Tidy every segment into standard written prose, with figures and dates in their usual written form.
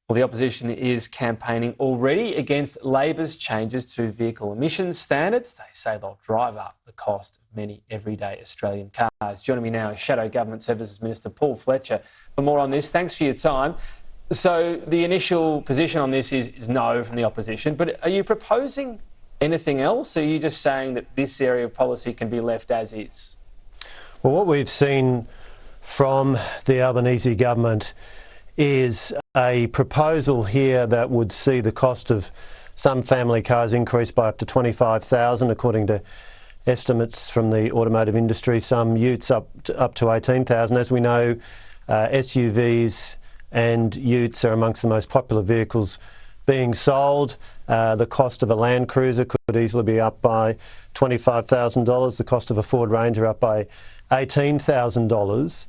Well, the opposition is campaigning already against Labor's changes to vehicle emissions standards. They say they'll drive up the cost of many everyday Australian cars. Joining me now is Shadow Government Services Minister Paul Fletcher for more on this. Thanks for your time. So the initial position on this is no from the opposition, but are you proposing anything else? Or are you just saying that this area of policy can be left as is? Well, what we've seen from the Albanese government is a proposal here that would see the cost of some family cars increase by up to $25,000, according to estimates from the automotive industry. Some utes up to $18,000. As we know, SUVs and utes are amongst the most popular vehicles being sold. The cost of a Land Cruiser could easily be up by $25,000. The cost of a Ford Ranger up by $18,000.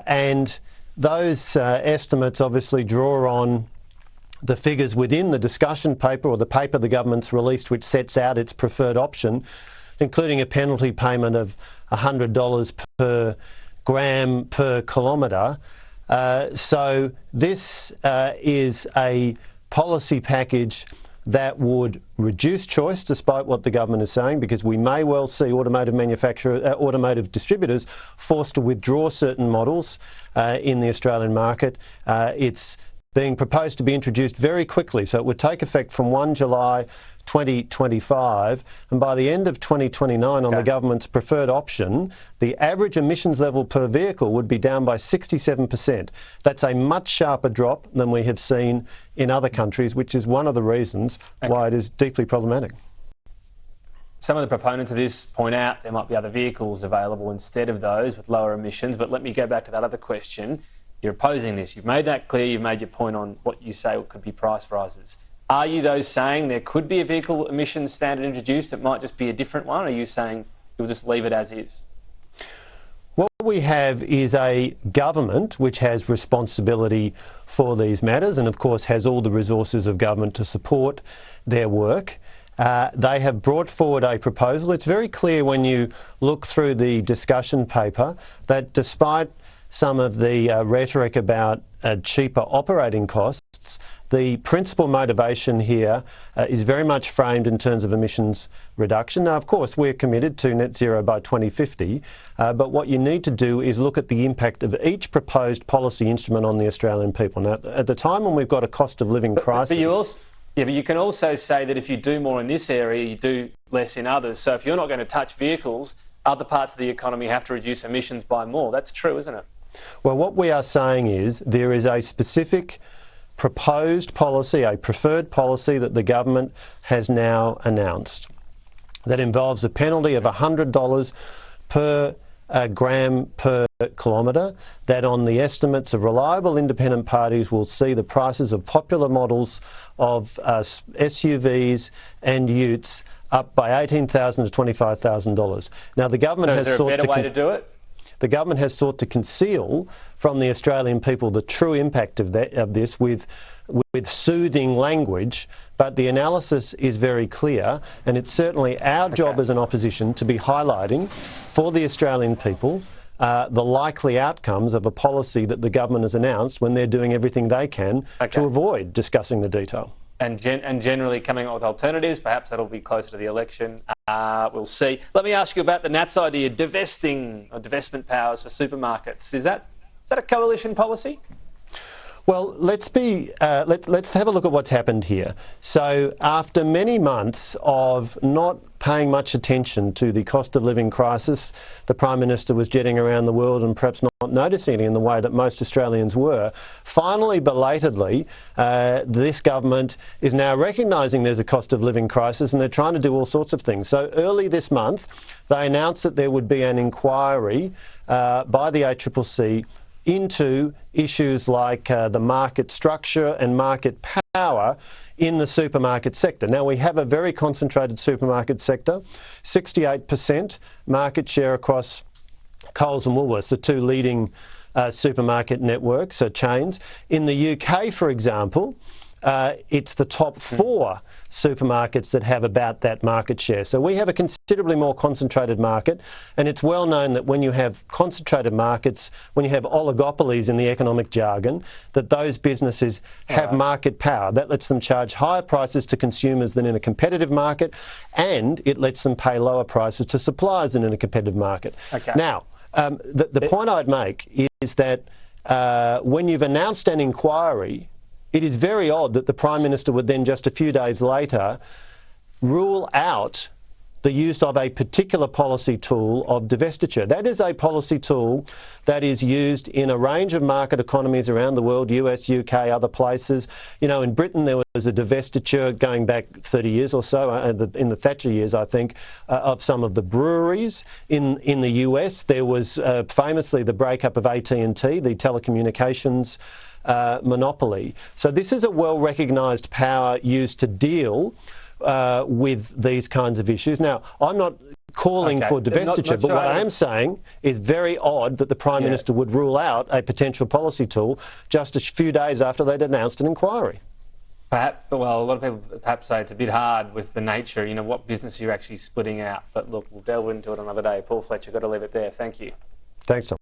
And those estimates obviously draw on the figures within the discussion paper, or the paper the government's released, which sets out its preferred option, including a penalty payment of $100 per gram per kilometre. So this is a policy package that would reduce choice, despite what the government is saying, because we may well see automotive distributors forced to withdraw certain models in the Australian market. It's being proposed to be introduced very quickly, so it would take effect from 1 July 2025, and by the end of 2029, on the government's preferred option, the average emissions level per vehicle would be down by 67%. That's a much sharper drop than we have seen in other countries, which is one of the reasons why it is deeply problematic. Some of the proponents of this point out there might be other vehicles available instead of those with lower emissions, but let me go back to that other question. You're opposing this. You've made that clear. You've made your point on what you say could be price rises. Are you, though, saying there could be a vehicle emissions standard introduced that might just be a different one? Or are you saying you'll just leave it as is? What we have is a government which has responsibility for these matters and, of course, has all the resources of government to support their work. They have brought forward a proposal. It's very clear when you look through the discussion paper that despite some of the rhetoric about cheaper operating costs, the principal motivation here is very much framed in terms of emissions reduction. Now, of course, we're committed to net zero by 2050, but what you need to do is look at the impact of each proposed policy instrument on the Australian people. Now, at the time when we've got a cost of living crisis... But you can also say that if you do more in this area, you do less in others. So if you're not going to touch vehicles, other parts of the economy have to reduce emissions by more. That's true, isn't it? Well, what we are saying is there is a specific proposed policy, a preferred policy that the government has now announced that involves a penalty of $100 per gram per kilometre, that on the estimates of reliable independent parties will see the prices of popular models of SUVs and utes up by $18,000 to $25,000. Now, the government has sought to... Is there a better way to do it? The government has sought to conceal from the Australian people the true impact of this with soothing language, but the analysis is very clear, and it's certainly our job as an opposition to be highlighting for the Australian people the likely outcomes of a policy that the government has announced when they're doing everything they can to avoid discussing the detail. And generally coming up with alternatives. Perhaps that'll be closer to the election. We'll see. Let me ask you about the Nats idea, divestment powers for supermarkets. Is that a coalition policy? Well, let's have a look at what's happened here. So after many months of not paying much attention to the cost of living crisis, the Prime Minister was jetting around the world and perhaps not noticing it in the way that most Australians were. Finally, belatedly, this government is now recognising there's a cost of living crisis and they're trying to do all sorts of things. So early this month, they announced that there would be an inquiry by the ACCC into issues like the market structure and market power in the supermarket sector. Now, we have a very concentrated supermarket sector, 68% market share across Coles and Woolworths, the two leading supermarket networks, chains. In the UK, for example, it's the top 4 supermarkets that have about that market share. So we have a considerably more concentrated market, and it's well known that when you have concentrated markets, when you have oligopolies in the economic jargon, that those businesses have market power. That lets them charge higher prices to consumers than in a competitive market, and it lets them pay lower prices to suppliers than in a competitive market. Okay. Now, the point I'd make is that when you've announced an inquiry, it is very odd that the Prime Minister would then just a few days later rule out the use of a particular policy tool of divestiture. That is a policy tool that is used in a range of market economies around the world, US, UK, other places. You know, in Britain there was a divestiture going back 30 years or so, in the Thatcher years, I think, of some of the breweries. In the US there was famously the breakup of AT&T, the telecommunications monopoly. So this is a well-recognised power used to deal with these kinds of issues. Now, I'm not calling for divestiture, but what I am saying is very odd that the Prime Minister would rule out a potential policy tool just a few days after they'd announced an inquiry. Perhaps, well, a lot of people perhaps say it's a bit hard with the nature, you know, what business you're actually splitting out. But look, we'll delve into it another day. Paul Fletcher, got to leave it there. Thank you. Thanks, Tom.